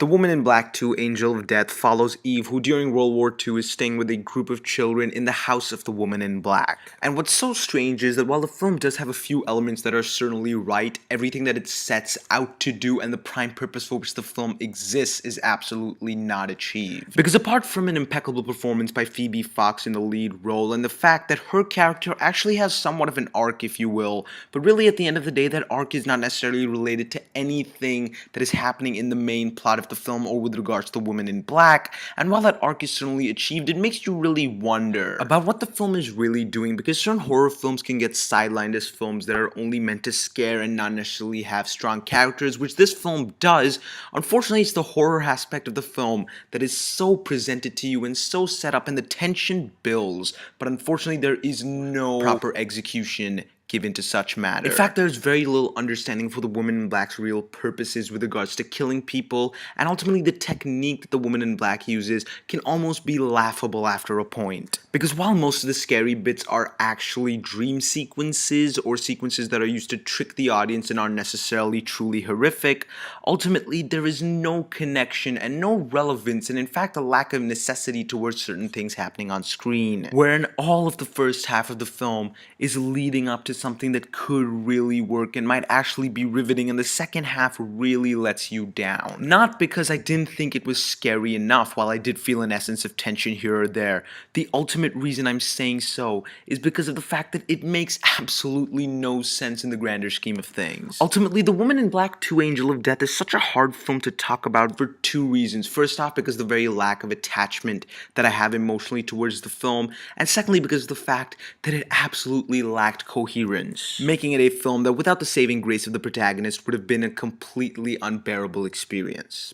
The Woman in Black 2, Angel of Death, follows Eve, who during World War II is staying with a group of children in the house of the Woman in Black. And what's so strange is that while the film does have a few elements that are certainly right, everything that it sets out to do and the prime purpose for which the film exists is absolutely not achieved. Because apart from an impeccable performance by Phoebe Fox in the lead role, and the fact that her character actually has somewhat of an arc, if you will, but really at the end of the day, that arc is not necessarily related to anything that is happening in the main plot of the film or with regards to the Woman in Black. And while that arc is certainly achieved, it makes you really wonder about what the film is really doing, because certain horror films can get sidelined as films that are only meant to scare and not necessarily have strong characters, which this film does. Unfortunately, it's the horror aspect of the film that is so presented to you and so set up, and the tension builds, but unfortunately there is no proper execution given to such matter. In fact, there's very little understanding for the Woman in Black's real purposes with regards to killing people, and ultimately the technique that the Woman in Black uses can almost be laughable after a point. Because while most of the scary bits are actually dream sequences or sequences that are used to trick the audience and aren't necessarily truly horrific, ultimately there is no connection and no relevance, and in fact a lack of necessity towards certain things happening on screen. Wherein all of the first half of the film is leading up to something that could really work and might actually be riveting, and the second half really lets you down. Not because I didn't think it was scary enough, while I did feel an essence of tension here or there. The ultimate reason I'm saying so is because of the fact that it makes absolutely no sense in the grander scheme of things. Ultimately, The Woman in Black 2, Angel of Death is such a hard film to talk about for two reasons. First off, because of the very lack of attachment that I have emotionally towards the film, and secondly because of the fact that it absolutely lacked coherence, making it a film that without the saving grace of the protagonist would have been a completely unbearable experience.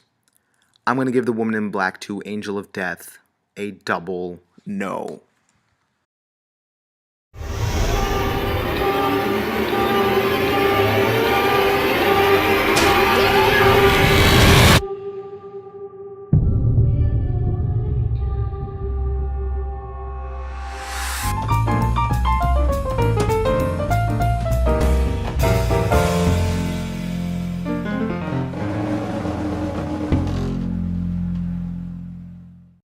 I'm going to give The Woman in Black 2, Angel of Death a double no.